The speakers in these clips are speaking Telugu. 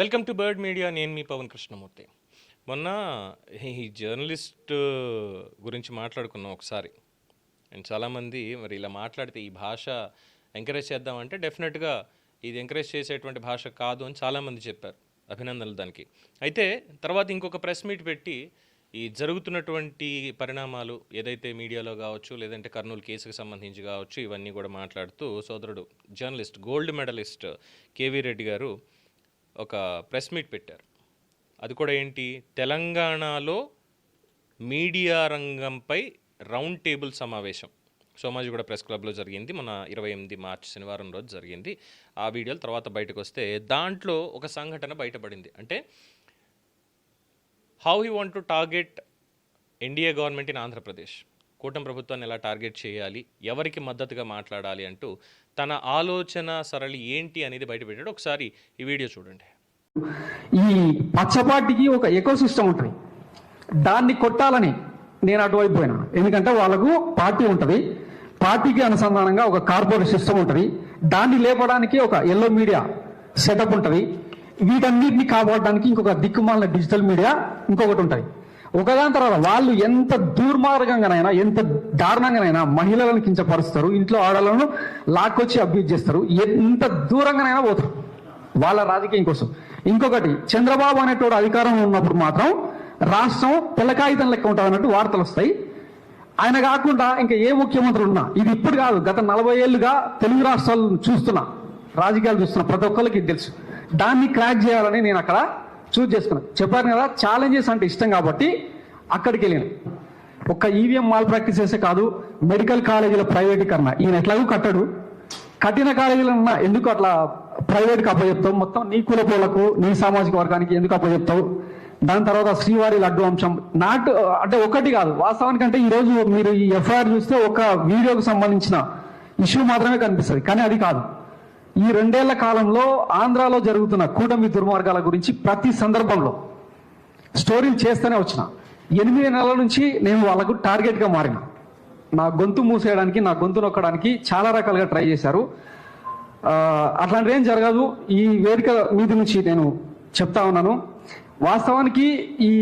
Welcome to bird media. నేను మీ పవన్ కృష్ణమూర్తి. మొన్న ఈ జర్నలిస్ట్ గురించి మాట్లాడుకున్నాం ఒకసారి. అండ్ చాలామంది మరి ఇలా మాట్లాడితే ఈ భాష ఎంకరేజ్ చేద్దామంటే డెఫినెట్గా ఇది ఎంకరేజ్ చేసేటువంటి భాష కాదు అని చాలామంది చెప్పారు. అభినందనలు దానికి. అయితే తర్వాత ఇంకొక ప్రెస్ మీట్ పెట్టి ఈ జరుగుతున్నటువంటి పరిణామాలు ఏదైతే మీడియాలో కావచ్చు, లేదంటే కర్నూలు కేసుకు సంబంధించి కావచ్చు, ఇవన్నీ కూడా మాట్లాడుతూ సోదరుడు journalist gold medalist KV Reddy garu ఒక ప్రెస్ మీట్ పెట్టారు. అది కూడా ఏంటి, తెలంగాణలో మీడియా రంగంపై రౌండ్ టేబుల్ సమావేశం సోమాజిగూడ ప్రెస్ క్లబ్లో జరిగింది. మన 28 మార్చి శనివారం రోజు జరిగింది. ఆ వీడియోలు తర్వాత బయటకు వస్తే దాంట్లో ఒక సంఘటన బయటపడింది. అంటే how he want to target NDA government in Andhra Pradesh, కూటమి ప్రభుత్వాన్ని ఎలా టార్గెట్ చేయాలి, ఎవరికి మద్దతుగా మాట్లాడాలి అంటూ తన ఆలోచన సరళి ఏంటి అనేది బయటపెట్టాడు. ఒకసారి ఈ వీడియో చూడండి. ఈ పచ్చపాటికి ఒక ఎకో సిస్టమ్ ఉంటుంది, దాన్ని కొట్టాలని నేను అటువైపు పోయినా. ఎందుకంటే వాళ్ళకు పార్టీ ఉంటుంది, పార్టీకి అనుసంధానంగా ఒక కార్పొరేట్ సిస్టమ్ ఉంటుంది, దాన్ని లేపడానికి ఒక ఎల్లో మీడియా సెటప్ ఉంటుంది, వీటన్నిటిని కాపాడడానికి ఇంకొక దిక్కుమాలిన డిజిటల్ మీడియా ఇంకొకటి ఉంటుంది. ఒకదాని తర్వాత వాళ్ళు ఎంత దుర్మార్గంగానైనా ఎంత దారుణంగానైనా మహిళలను కించపరుస్తారు, ఇంట్లో ఆడలను లాక్కొచ్చి అబ్యూజ్ చేస్తారు, ఎంత దూరంగానైనా పోతారు వాళ్ళ రాజకీయం కోసం. ఇంకొకటి, చంద్రబాబు అనేటోడు అధికారంలో ఉన్నప్పుడు మాత్రం రాష్ట్రం తెల్లకాగితం లెక్క ఉంటుంది అన్నట్టు వార్తలు వస్తాయి. ఆయన కాకుండా ఇంకా ఏ ముఖ్యమంత్రి ఉన్నా, ఇది ఇప్పుడు కాదు, గత 40 ఏళ్ళుగా తెలుగు రాష్ట్రాలు చూస్తున్నా, రాజకీయాలు చూస్తున్నా, ప్రతి ఒక్కరికి తెలుసు. దాన్ని క్రాక్ చేయాలని నేను అక్కడ చూస్ చేసుకున్నాను. చెప్పాను కదా, ఛాలెంజెస్ అంటే ఇష్టం కాబట్టి అక్కడికి వెళ్ళాను. ఒక్క ఈవీఎం మాల్ ప్రాక్టీసెసే కాదు, మెడికల్ కాలేజీల ప్రైవేటీకరణ ఈయన ఎట్లాగూ కట్టడు, కట్టిన కాలేజీలన్నా ఎందుకు అట్లా ప్రైవేట్కి అప్పచెప్తావు, మొత్తం నీ కులపోలకు నీ సామాజిక వర్గానికి ఎందుకు అప్పచెప్తావు. దాని తర్వాత శ్రీవారి లడ్డు అంశం అంటే ఒకటి కాదు వాస్తవానికంటే ఈరోజు మీరు ఈ ఎఫ్ఐఆర్ చూస్తే ఒక వీడియోకి సంబంధించిన ఇష్యూ మాత్రమే కనిపిస్తుంది, కానీ అది కాదు. ఈ 2 ఏళ్ల కాలంలో ఆంధ్రాలో జరుగుతున్న కూటమి దుర్మార్గాల గురించి ప్రతి సందర్భంలో స్టోరీలు చేస్తూనే వచ్చిన. 8 నెలల నుంచి నేను వాళ్ళకు టార్గెట్గా మారిన. నా గొంతు మూసేయడానికి, నా గొంతు నొక్కడానికి చాలా రకాలుగా ట్రై చేశారు. అట్లాంటివి ఏం జరగదు. ఈ వేదిక మీద నుంచి నేను చెప్తా ఉన్నాను, వాస్తవానికి ఈ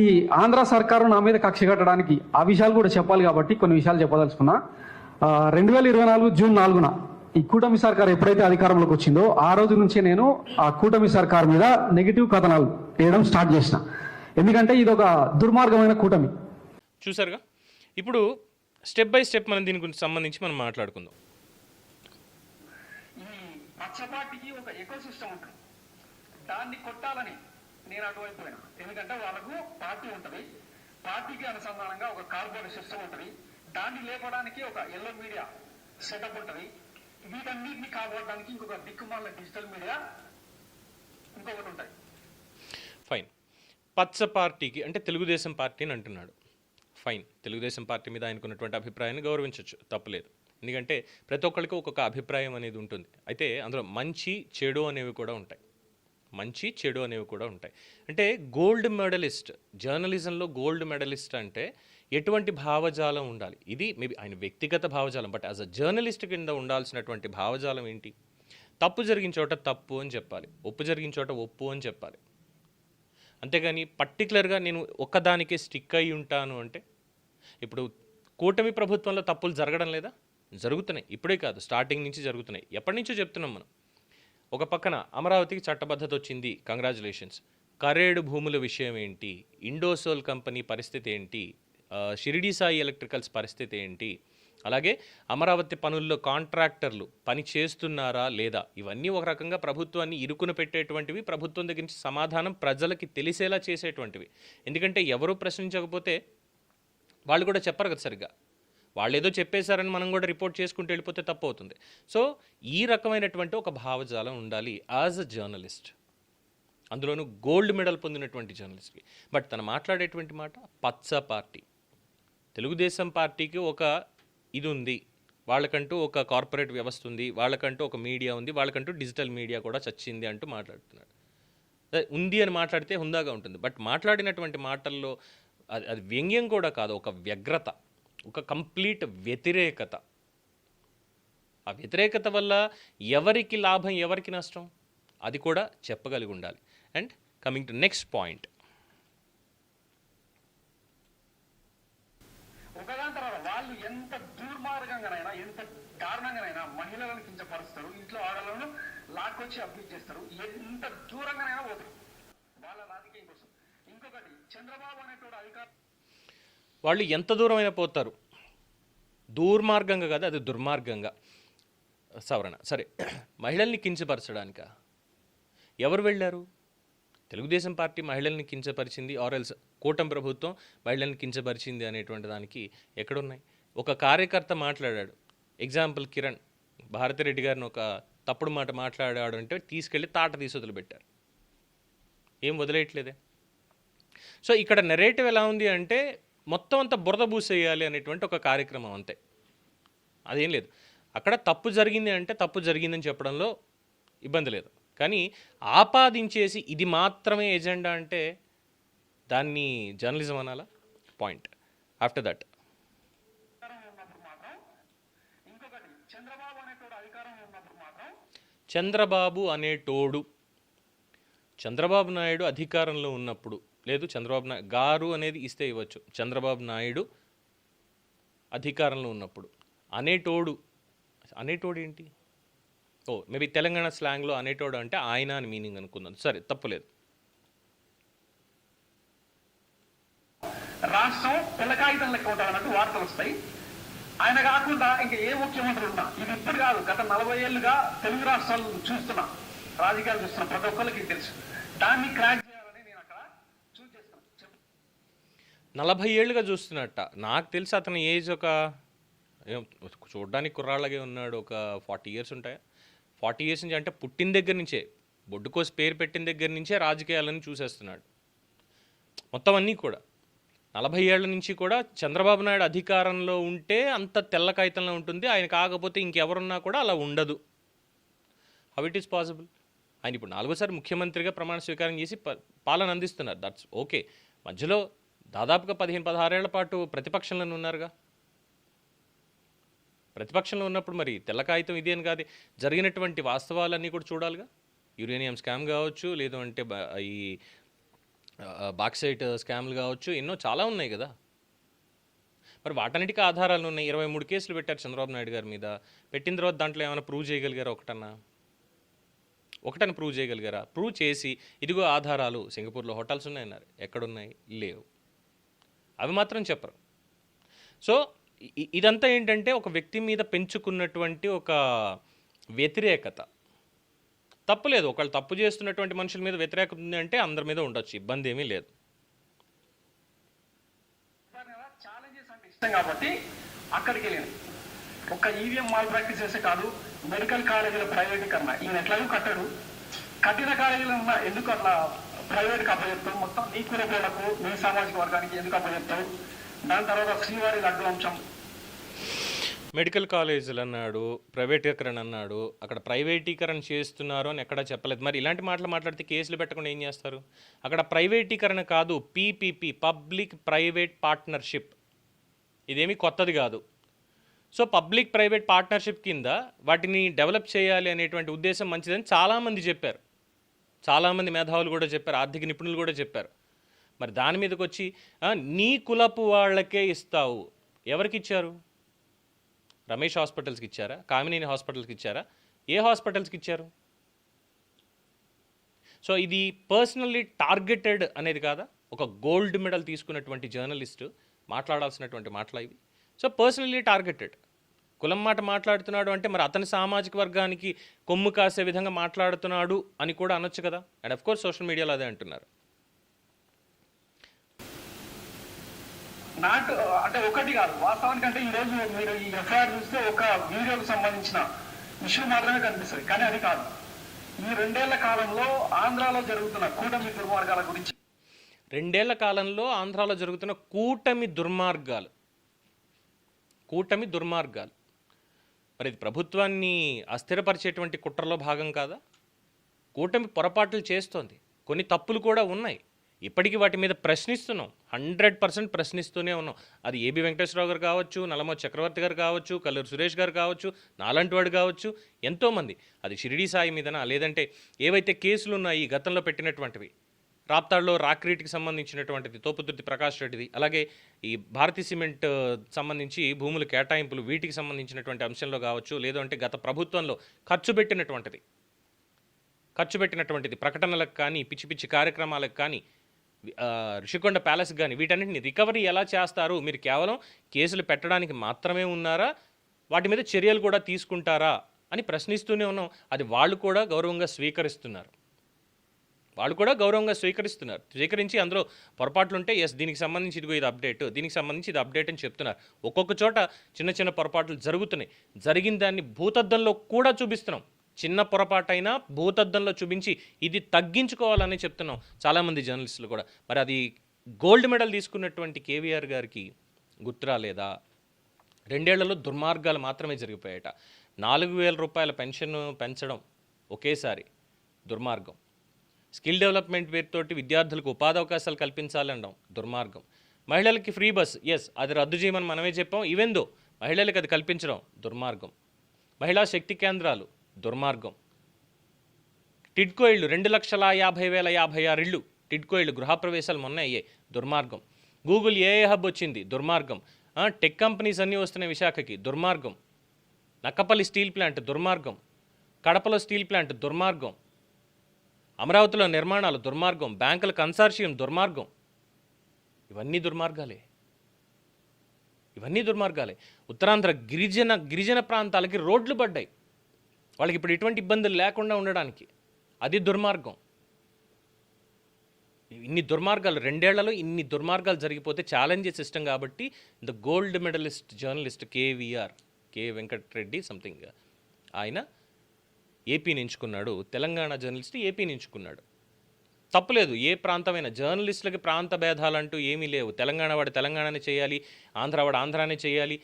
ఆంధ్ర సర్కారు నా మీద కక్ష కట్టడానికి ఆ విషయాలు కూడా చెప్పాలి కాబట్టి కొన్ని విషయాలు చెప్పదలుచుకున్నా. 2024 జూన్ 4న ఈ కూటమి సర్కార్ ఎప్పుడైతే అధికారంలోకి వచ్చిందో ఆ రోజు నుంచే నేను ఆ కూటమి సర్కార్ మీద నెగిటివ్ కథనాలు వేయడం స్టార్ట్ చేసిన. ఎందుకంటే ఇది ఒక దుర్మార్గమైన కూటమి. చూసారుగా, ఇప్పుడు స్టెప్ బై స్టెప్ మనం దీని గురించి సంబంధించి మనం మాట్లాడుకుందాం. ఈ పచ్చపాటికి ఒక ఎకో సిస్టమ్ ఉంటుంది, దాన్ని కొట్టాలని నేను అటువైపు పోయినా. ఎందుకంటే వాళ్ళకు పార్టీ ఉంటుంది, పార్టీకి అనుసంధానంగా ఒక కార్పొరేట్ సిస్టమ్ ఉంటుంది, దాన్ని లేపడానికి ఒక ఎల్లో మీడియా సెటప్ ఉంటుంది, వీటన్నిటిని కాపాడడానికి ఇంకొక దిక్కుమాల డిజిటల్ మీడియా ఇంకొకటి ఉంటుంది. ఫైన్, పచ్చ పార్టీకి అంటే తెలుగుదేశం పార్టీ అని అంటున్నాడు. ఫైన్, తెలుగుదేశం పార్టీ మీద ఆయనకున్నటువంటి అభిప్రాయాన్ని గౌరవించవచ్చు, తప్పులేదు. ఎందుకంటే ప్రతి ఒక్కరికి ఒక్కొక్క అభిప్రాయం అనేది ఉంటుంది. అయితే అందులో మంచి చెడు అనేవి కూడా ఉంటాయి, మంచి చెడు అనేవి కూడా ఉంటాయి. అంటే గోల్డ్ మెడలిస్ట్, జర్నలిజంలో గోల్డ్ మెడలిస్ట్ అంటే ఎటువంటి భావజాలం ఉండాలి? ఇది మేబీ ఆయన వ్యక్తిగత భావజాలం, బట్ యాజ్ అ జర్నలిస్ట్ కింద ఉండాల్సినటువంటి భావజాలం ఏంటి? తప్పు జరిగిన చోట తప్పు అని చెప్పాలి, ఒప్పు జరిగిన చోట ఒప్పు అని చెప్పాలి. అంతేగాని పర్టికులర్గా నేను ఒక్కదానికే స్టిక్ అయి ఉంటాను అంటే, ఇప్పుడు కూటమి ప్రభుత్వంలో తప్పులు జరగడం లేదా? జరుగుతున్నాయి, ఇప్పుడే కాదు, స్టార్టింగ్ నుంచి జరుగుతున్నాయి, ఎప్పటి నుంచో చెప్తున్నాం మనం. ఒక పక్కన అమరావతికి చట్టబద్ధత వచ్చింది, కంగ్రాచులేషన్స్. కరేడు భూముల విషయం ఏంటి? ఇండోసోల్ కంపెనీ పరిస్థితి ఏంటి? షిరిడి సాయి ఎలక్ట్రికల్స్ పరిస్థితి ఏంటి? అలాగే అమరావతి పనుల్లో కాంట్రాక్టర్లు పని చేస్తున్నారా లేదా? ఇవన్నీ ఒక రకంగా ప్రభుత్వాన్ని ఇరుకున పెట్టేటువంటివి, ప్రభుత్వం దగ్గర నుంచి సమాధానం ప్రజలకి తెలిసేలా చేసేటువంటివి. ఎందుకంటే ఎవరూ ప్రశ్నించకపోతే వాళ్ళు కూడా చెప్పరు కదా సరిగ్గా. వాళ్ళు ఏదో చెప్పేశారని మనం కూడా రిపోర్ట్ చేసుకుంటూ వెళ్ళిపోతే తప్పు అవుతుంది. సో ఈ రకమైనటువంటి ఒక భావజాలం ఉండాలి యాజ్ అ జర్నలిస్ట్, అందులోనూ గోల్డ్ మెడల్ పొందినటువంటి జర్నలిస్ట్కి. బట్ తను మాట్లాడేటువంటి మాట పచ్చ పార్టీ, తెలుగుదేశం పార్టీకి ఒక ఇది ఉంది, వాళ్ళకంటూ ఒక కార్పొరేట్ వ్యవస్థ ఉంది, వాళ్ళకంటూ ఒక మీడియా ఉంది, వాళ్ళకంటూ డిజిటల్ మీడియా కూడా చచ్చింది అంటూ మాట్లాడుతున్నాడు. ఉంది అని మాట్లాడితే హుందాగా ఉంటుంది, బట్ మాట్లాడినటువంటి మాటల్లో అది వ్యంగ్యం కూడా కాదు, ఒక వ్యగ్రత, ఒక కంప్లీట్ వ్యతిరేకత. ఆ వ్యతిరేకత వల్ల ఎవరికి లాభం ఎవరికి నష్టం అది కూడా చెప్పగలిగి ఉండాలి. And coming to next point. ఒకదాని తర్వాత వాళ్ళు ఎంత దుర్మార్గంగానైనా ఎంత దారుణంగానైనా మహిళలను కించపరుస్తారు, ఇంట్లో ఆడలను లాక్కొచ్చి అభివృద్ధి చేస్తారు, ఎంత దూరంగానైనా పోతారు వాళ్ళ రాజకీయం కోసం. ఇంకొకటి చంద్రబాబు అనేటువంటి అధికారం వాళ్ళు ఎంత దూరమైనా పోతారు, దుర్మార్గంగా కాదు అది దుర్మార్గంగా. సవరణ సరే, మహిళల్ని కించపరచడానిక ఎవరు వెళ్ళారు? తెలుగుదేశం పార్టీ మహిళల్ని కించపరిచింది, ఆర్ఎల్స్ కూటమి ప్రభుత్వం మహిళల్ని కించపరిచింది అనేటువంటి దానికి ఎక్కడున్నాయి? ఒక కార్యకర్త మాట్లాడాడు, ఎగ్జాంపుల్ కిరణ్ భారతిరెడ్డి గారిని ఒక తప్పుడు మాట మాట్లాడాడు అంటే తీసుకెళ్ళి తాట తీసి వదిలిపెట్టారు, ఏం వదిలేయట్లేదే. సో ఇక్కడ నెరేటివ్ ఎలా ఉంది అంటే మొత్తం అంతా బురద పూసేయాలి అనేటువంటి ఒక కార్యక్రమం, అంతే, అదేం లేదు. అక్కడ తప్పు జరిగింది అంటే తప్పు జరిగిందని చెప్పడంలో ఇబ్బంది లేదు, కానీ ఆపాదించేసి ఇది మాత్రమే ఎజెండా అంటే దాన్ని జర్నలిజం అనాలా? పాయింట్. ఆఫ్టర్ దట్ చంద్రబాబు అనేటోడు, చంద్రబాబు నాయుడు అధికారంలో ఉన్నప్పుడు, లేదు చంద్రబాబు నాయుడు గారు అనేది ఇస్తే ఇవ్వచ్చు, చంద్రబాబు నాయుడు అధికారంలో ఉన్నప్పుడు అనేటోడు, అనేటోడు ఏంటి? ఓ మేబీ తెలంగాణ స్లాంగ్లో అనేటోడు అంటే ఆయన అని మీనింగ్ అనుకుందాం, సరే తప్పులేదు. రాష్ట్రం పిల్లకాగితం లెక్క ఉంటారన్నట్టు వార్తలు వస్తాయి. ఆయన కాకుండా ఇంకా ఏ ముఖ్యమంత్రి ఉన్నా, ఇది ఇప్పుడు కాదు, గత 40 ఏళ్ళుగా తెలుగు రాష్ట్రాలు చూస్తున్నా, రాజకీయాలు చూస్తున్నా, ప్రతి ఒక్కరికి తెలుసు. దాన్ని క్రాక్ చేయాలని నేను అక్కడ చూస్ చేస్తున్నాను. 40 ఏళ్ళుగా చూస్తున్నట్ట. నాకు తెలిసి అతని ఏజ్ ఒక చూడడానికి కుర్రాళ్ళగే ఉన్నాడు, ఒక 40 ఇయర్స్ ఉంటాయా? 40 ఇయర్స్ నుంచి అంటే పుట్టిన దగ్గర నుంచే, బొడ్డుకోసి పేరు పెట్టిన దగ్గర నుంచే రాజకీయాలను చూసేస్తున్నాడు. మొత్తం అన్నీ కూడా 40 ఏళ్ల నుంచి కూడా చంద్రబాబు నాయుడు అధికారంలో ఉంటే అంత తెల్ల కాగితంలో ఉంటుంది, ఆయన కాకపోతే ఇంకెవరున్నా కూడా అలా ఉండదు. How it is possible? ఆయన ఇప్పుడు 4వసారి ముఖ్యమంత్రిగా ప్రమాణ స్వీకారం చేసి పాలన అందిస్తున్నారు, దట్స్ ఓకే. మధ్యలో దాదాపుగా 15-16 ఏళ్ల పాటు ప్రతిపక్షంలోనే ఉన్నారుగా. ప్రతిపక్షంలో ఉన్నప్పుడు మరి తెల్ల కాగితం ఇది అని కాదు, జరిగినటువంటి వాస్తవాలన్నీ కూడా చూడాలిగా. యురేనియం స్కామ్ కావచ్చు, లేదు అంటే ఈ బాక్సైట్ స్కామ్లు కావచ్చు, ఎన్నో చాలా ఉన్నాయి కదా. మరి వాటన్నిటికీ ఆధారాలు ఉన్నాయి. 23 కేసులు పెట్టారు చంద్రబాబు నాయుడు గారి మీద. పెట్టిన తర్వాత దాంట్లో ఏమైనా ప్రూవ్ చేయగలిగారా? ఒకటని ప్రూవ్ చేయగలిగారా? ప్రూవ్ చేసి ఇదిగో ఆధారాలు, సింగపూర్లో హోటల్స్ ఉన్నాయన్నారు, ఎక్కడున్నాయి? లేవు. అవి మాత్రం చెప్పరు. సో ఇదంతా ఏంటంటే ఒక వ్యక్తి మీద పెంచుకున్నటువంటి ఒక వ్యతిరేకత. తప్పులేదు, ఒకళ్ళు తప్పు చేస్తున్నటువంటి మనుషుల మీద వ్యతిరేకత ఉంది అంటే అందరి మీద ఉండొచ్చు, ఇబ్బంది ఏమీ లేదు. ఛాలెంజెస్ అంటే ఇష్టం కాబట్టి అక్కడికి వెళ్ళింది. ఒక ఈవీఎం మాల్ ప్రాక్టీస్ చేసే కాదు, మెడికల్ కాలేజీల ప్రైవేటీకరణ ఈయన ఎట్లాగో కట్టాడు, కట్టిన కాలేజీలు ఉన్న ఎందుకు అట్లా ప్రైవేట్కి అప్పచెప్తావు, మొత్తం నీ కులపోలకు నీ సామాజిక వర్గానికి ఎందుకు అప్పచెప్తావు. దాని తర్వాత శ్రీవారి లడ్డు అంశం, మెడికల్ కాలేజీలు అన్నాడు, ప్రైవేటీకరణ అన్నాడు. అక్కడ ప్రైవేటీకరణ చేస్తున్నారు అని ఎక్కడా చెప్పలేదు. మరి ఇలాంటి మాటలు మాట్లాడితే కేసులు పెట్టకుండా ఏం చేస్తారు? అక్కడ ప్రైవేటీకరణ కాదు, పీపీపీ, పబ్లిక్ ప్రైవేట్ పార్ట్నర్షిప్. ఇదేమీ కొత్తది కాదు. సో పబ్లిక్ ప్రైవేట్ పార్ట్నర్షిప్ కింద వాటిని డెవలప్ చేయాలి అనేటువంటి ఉద్దేశం మంచిదని చాలామంది చెప్పారు, చాలామంది మేధావులు కూడా చెప్పారు, ఆర్థిక నిపుణులు కూడా చెప్పారు. మరి దాని మీదకి వచ్చి నీ కులపు వాళ్ళకే ఇస్తావు, ఎవరికి ఇచ్చారు? రమేష్ హాస్పిటల్స్కి ఇచ్చారా? కామినేని హాస్పిటల్స్కి ఇచ్చారా? ఏ హాస్పిటల్స్కి ఇచ్చారు? సో ఇది పర్సనల్లీ టార్గెటెడ్ అనేది కాదా? ఒక గోల్డ్ మెడల్ తీసుకున్నటువంటి జర్నలిస్టు మాట్లాడాల్సినటువంటి మాటలు ఇవి. So personally targeted. కులం మాట మాట్లాడుతున్నాడు అంటే మరి అతని సామాజిక వర్గానికి కొమ్ము కాసే విధంగా మాట్లాడుతున్నాడు అని కూడా అనొచ్చు కదా. అండ్ అఫ్ కోర్స్ సోషల్ మీడియాలో అదే అంటున్నారు. నాట్ అంటే ఒకటి కాదు, వాస్తవానికి అంటే ఈరోజు మీరు ఈ ఎఫ్ఐఆర్ చూస్తే ఒక వీడియోకి సంబంధించిన ఇష్యూ మాత్రమే కనిపిస్తుంది, కానీ అది కాదు. ఈ 2 ఏళ్ల కాలంలో ఆంధ్రాలో జరుగుతున్న కూటమి దుర్మార్గాల గురించి, 2 ఏళ్ల కాలంలో ఆంధ్రాలో జరుగుతున్న కూటమి దుర్మార్గాలు మరి ఇది ప్రభుత్వాన్ని అస్థిరపరిచేటువంటి కుట్రలో భాగం కాదా? కూటమి పొరపాట్లు చేస్తోంది, కొన్ని తప్పులు కూడా ఉన్నాయి. ఇప్పటికీ వాటి మీద ప్రశ్నిస్తున్నాం, 100% ప్రశ్నిస్తూనే ఉన్నాం. అది ఏబి వెంకటేశ్వరరావు గారు కావచ్చు, నల్లమోతు చక్రవర్తి గారు కావచ్చు, కల్లూరు సురేష్ గారు కావచ్చు, నాలాంటి వాడు కావచ్చు, ఎంతోమంది. అది షిరిడి సాయి మీదనా, లేదంటే ఏవైతే కేసులు ఉన్నాయి గతంలో పెట్టినటువంటివి, రాప్తాడులో రాక్రీట్కి సంబంధించినటువంటిది తోపుదుర్తి ప్రకాష్ రెడ్డిది, అలాగే ఈ భారతీ సిమెంట్ సంబంధించి భూముల కేటాయింపులు వీటికి సంబంధించినటువంటి అంశంలో కావచ్చు, లేదు అంటే గత ప్రభుత్వంలో ఖర్చు పెట్టినటువంటిది ప్రకటనలకు కానీ పిచ్చి పిచ్చి కార్యక్రమాలకు కానీ ఋషికొండ ప్యాలెస్కి కానీ వీటన్నిటిని రికవరీ ఎలా చేస్తారు, మీరు కేవలం కేసులు పెట్టడానికి మాత్రమే ఉన్నారా, వాటి మీద చర్యలు కూడా తీసుకుంటారా అని ప్రశ్నిస్తూనే ఉన్నాం. అది వాళ్ళు కూడా గౌరవంగా స్వీకరిస్తున్నారు. స్వీకరించి అందులో పొరపాట్లు ఉంటే ఎస్ దీనికి సంబంధించి ఇదిగో ఇది అప్డేట్, దీనికి సంబంధించి ఇది అప్డేట్ అని చెప్తున్నారు. ఒక్కొక్క చోట చిన్న చిన్న పొరపాట్లు జరుగుతున్నాయి. జరిగిన దాన్ని భూతద్దంలో కూడా చూపిస్తున్నాం. చిన్న పొరపాటైనా భూతద్దంలో చూపించి ఇది తగ్గించుకోవాలని చెప్తున్నాం చాలామంది జర్నలిస్టులు కూడా. మరి అది గోల్డ్ మెడల్ తీసుకున్నటువంటి కేవీఆర్ గారికి గుర్తురాలేదా? 2 ఏళ్లలో దుర్మార్గాలు మాత్రమే జరిగిపోయాట. 4,000 రూపాయల పెన్షన్ పెంచడం ఒకేసారి దుర్మార్గం. స్కిల్ డెవలప్మెంట్ పేరుతోటి విద్యార్థులకు ఉపాధి అవకాశాలు కల్పించాలనడం దుర్మార్గం. మహిళలకి ఫ్రీ బస్ అది రద్దు చేయమని మనమే చెప్పాం. ఈవెందో మహిళలకు అది కల్పించడం దుర్మార్గం. మహిళా శక్తి కేంద్రాలు దుర్మార్గం. టిడ్కో ఇళ్ళు 2,50,56 ఇళ్ళు టిడ్కో ఇళ్ళు గృహప్రవేశాలు మొన్న అయ్యాయి, దుర్మార్గం. గూగుల్ ఏఐ హబ్ వచ్చింది, దుర్మార్గం. టెక్ కంపెనీస్ అన్నీ వస్తున్నాయి విశాఖకి, దుర్మార్గం. నక్కపల్లి స్టీల్ ప్లాంట్ దుర్మార్గం. కడపలో స్టీల్ ప్లాంట్ దుర్మార్గం. అమరావతిలో నిర్మాణాలు దుర్మార్గం. బ్యాంకుల కన్సార్షియం దుర్మార్గం. ఇవన్నీ దుర్మార్గాలే. ఉత్తరాంధ్ర గిరిజన ప్రాంతాలకి రోడ్లు పడ్డాయి, వాళ్ళకి ఇప్పుడు ఎటువంటి ఇబ్బందులు లేకుండా ఉండడానికి. అది దుర్మార్గం. ఇన్ని దుర్మార్గాలు 2 ఏళ్లలో ఇన్ని దుర్మార్గాలు జరిగిపోతే ఛాలెంజెస్ ఇష్టం కాబట్టి the gold medalist journalist K Venkata Reddy something ఆయన ఏపీని ఎంచుకున్నాడు. తెలంగాణ జర్నలిస్ట్ ఏపీని ఎంచుకున్నాడు. తప్పులేదు. ఏ ప్రాంతమైన జర్నలిస్టులకి ప్రాంత భేదాలంటూ ఏమీ లేవు. తెలంగాణ వాడు తెలంగాణనే చేయాలి, ఆంధ్ర వాడు ఆంధ్రానే చేయాలి,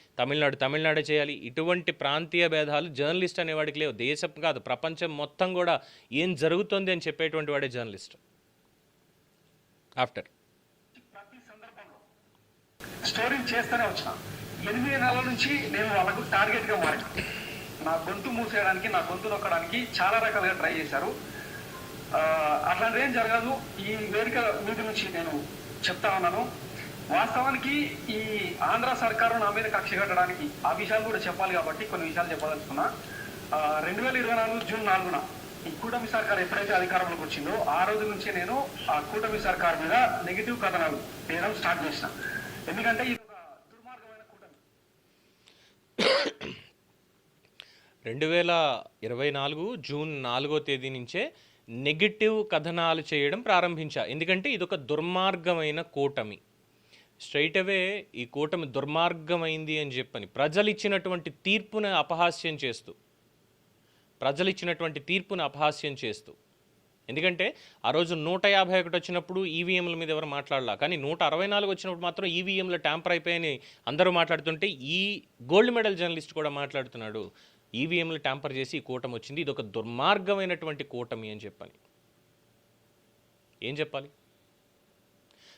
తమిళనాడే చేయాలి. ఇటువంటి ప్రాంతీయ భేదాలు జర్నలిస్ట్ అనేవాడికి లేవు. దేశం కాదు, ప్రపంచం మొత్తం కూడా ఏం జరుగుతుంది అని చెప్పేటువంటి వాడే జర్నలిస్ట్. ఆఫ్టర్ ప్రతి సందర్భంలో స్టోరీ చేస్తూనే వచ్చిన 8 నెలల నుంచి నేను వాళ్ళకు టార్గెట్గా మారాను. నా గొంతు మూసేయడానికి, నా గొంతు నొక్కడానికి చాలా రకాలుగా ట్రై చేశారు. అట్లాంటిది ఏం జరగదు. ఈ వేదిక మీద నుంచి నేను చెప్తా ఉన్నాను. వాస్తవానికి ఈ ఆంధ్ర సర్కారు నా మీద కక్ష కట్టడానికి ఆ విషయాలు కూడా చెప్పాలి కాబట్టి కొన్ని విషయాలు చెప్పదలుచుకున్నా. 2024 జూన్ 4న ఈ కూటమి సర్కారు ఎప్పుడైతే అధికారంలోకి వచ్చిందో ఆ రోజు నుంచి నేను ఆ కూటమి సర్కారు మీద నెగిటివ్ కథనాలు వేయడం స్టార్ట్ చేసిన. ఎందుకంటే ఇది ఒక దుర్మార్గమైన కూటమి. 2024 జూన్ 4వ తేదీ నుంచే నెగిటివ్ కథనాలు చేయడం ప్రారంభించా. ఎందుకంటే ఇదొక దుర్మార్గమైన కూటమి. స్ట్రైట్ అవే ఈ కూటమి దుర్మార్గమైంది అని చెప్పని ప్రజలు ఇచ్చినటువంటి తీర్పును అపహాస్యం చేస్తూ ఎందుకంటే ఆ రోజు 151 వచ్చినప్పుడు ఈవీఎంల మీద ఎవరు మాట్లాడలా, కానీ 164 వచ్చినప్పుడు మాత్రం ఈవీఎంలు ట్యాంపర్ అయిపోయాయని అందరూ మాట్లాడుతుంటే ఈ గోల్డ్ మెడల్ జర్నలిస్ట్ కూడా మాట్లాడుతున్నాడు, ఈవీఎంలు ట్యాంపర్ చేసి ఈ కూటమి వచ్చింది, ఇది ఒక దుర్మార్గమైనటువంటి కూటమి అని చెప్పని. ఏం చెప్పాలి?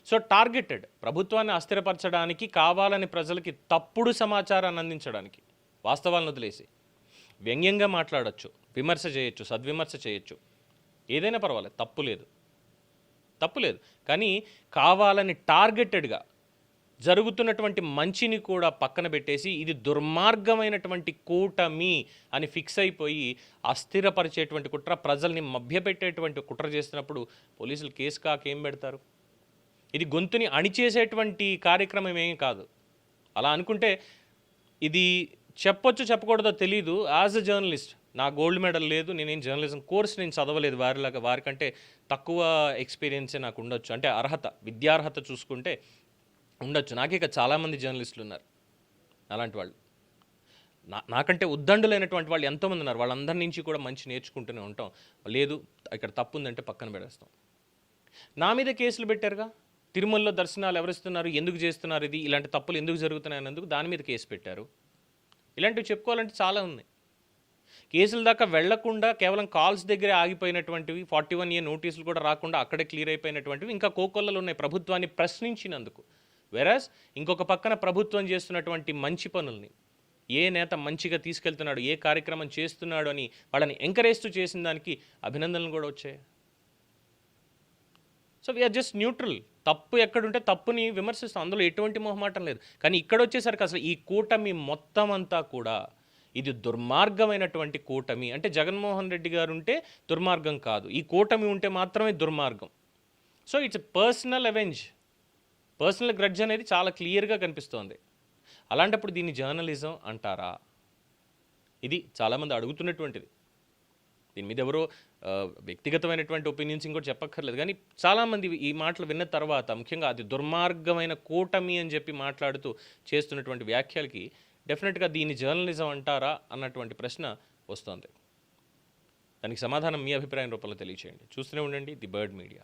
సో టార్గెటెడ్ ప్రభుత్వాన్ని అస్థిరపరచడానికి, కావాలని ప్రజలకి తప్పుడు సమాచారాన్ని అందించడానికి, వాస్తవాలను వదిలేసి వ్యంగ్యంగా మాట్లాడచ్చు, విమర్శ చేయొచ్చు, సద్విమర్శ చేయొచ్చు, ఏదైనా పర్వాలేదు, తప్పు లేదు. కానీ కావాలని టార్గెటెడ్గా జరుగుతున్నటువంటి మంచిని కూడా పక్కన పెట్టేసి ఇది దుర్మార్గమైనటువంటి కూటమి అని ఫిక్స్ అయిపోయి అస్థిరపరిచేటువంటి కుట్ర, ప్రజల్ని మభ్యపెట్టేటువంటి కుట్ర చేస్తున్నప్పుడు పోలీసులు కేసు కాకేం పెడతారు? ఇది గొంతుని అణిచేసేటువంటి కార్యక్రమం ఏం కాదు. అలా అనుకుంటే ఇది చెప్పొచ్చు చెప్పకూడదో తెలీదు. యాజ్ అ జర్నలిస్ట్ నా గోల్డ్ మెడల్ లేదు, నేనేం జర్నలిజం కోర్స్ నేను చదవలేదు, వారికంటే తక్కువ ఎక్స్పీరియన్సే నాకు ఉండొచ్చు, అంటే అర్హత, విద్యార్హత చూసుకుంటే ఉండొచ్చు. నాకే ఇక చాలామంది జర్నలిస్టులు ఉన్నారు అలాంటి వాళ్ళు. నాకంటే ఉద్దండులైనటువంటి వాళ్ళు ఎంతోమంది ఉన్నారు. వాళ్ళందరి నుంచి కూడా మంచి నేర్చుకుంటూనే ఉంటాం. లేదు ఇక్కడ తప్పు ఉందంటే పక్కన పెడేస్తాం. నా మీద కేసులు పెట్టారుగా, తిరుమలలో దర్శనాలు ఎవరిస్తున్నారు, ఎందుకు చేస్తున్నారు, ఇది ఇలాంటి తప్పులు ఎందుకు జరుగుతున్నాయి అన్నందుకు దాని మీద కేసు పెట్టారు. ఇలాంటివి చెప్పుకోవాలంటే చాలా ఉన్నాయి. కేసుల దాకా వెళ్లకుండా కేవలం కాల్స్ దగ్గరే ఆగిపోయినటువంటివి, 41A నోటీసులు కూడా రాకుండా అక్కడే క్లియర్ అయిపోయినటువంటివి ఇంకా కోకొల్లలు ఉన్నాయి ప్రభుత్వాన్ని ప్రశ్నించినందుకు. వెరాజ్ ఇంకొక పక్కన ప్రభుత్వం చేస్తున్నటువంటి మంచి పనుల్ని, ఏ నేత మంచిగా తీసుకెళ్తున్నాడు, ఏ కార్యక్రమం చేస్తున్నాడు అని వాళ్ళని ఎంకరేజ్ చేసిన దానికి అభినందనలు కూడా వచ్చాయి. So we are just neutral. తప్పు ఎక్కడుంటే తప్పుని విమర్శిస్తాం, అందులో ఎటువంటి మొహమాటం లేదు. కానీ ఇక్కడ వచ్చేసరికి అసలు ఈ కూటమి మొత్తం అంతా కూడా ఇది దుర్మార్గమైనటువంటి కూటమి. అంటే జగన్మోహన్ రెడ్డి గారు ఉంటే దుర్మార్గం కాదు, ఈ కూటమి ఉంటే మాత్రమే దుర్మార్గం. So it's personal avenge, personal grudge అనేది చాలా క్లియర్గా కనిపిస్తోంది. అలాంటప్పుడు దీన్ని జర్నలిజం అంటారా? ఇది చాలామంది అడుగుతున్నటువంటిది. దీని మీద ఎవరో వ్యక్తిగతమైనటువంటి ఒపీనియన్స్ ఇంకోటి చెప్పక్కర్లేదు. కానీ చాలామంది ఈ మాటలు విన్న తర్వాత, ముఖ్యంగా అది దుర్మార్గమైన కూటమి అని చెప్పి మాట్లాడుతూ చేస్తున్నటువంటి వ్యాఖ్యలకి డెఫినెట్గా దీన్ని జర్నలిజం అంటారా అన్నటువంటి ప్రశ్న వస్తుంది. దానికి సమాధానం మీ అభిప్రాయం రూపంలో తెలియచేయండి. చూస్తూనే ఉండండి ది బర్డ్ మీడియా.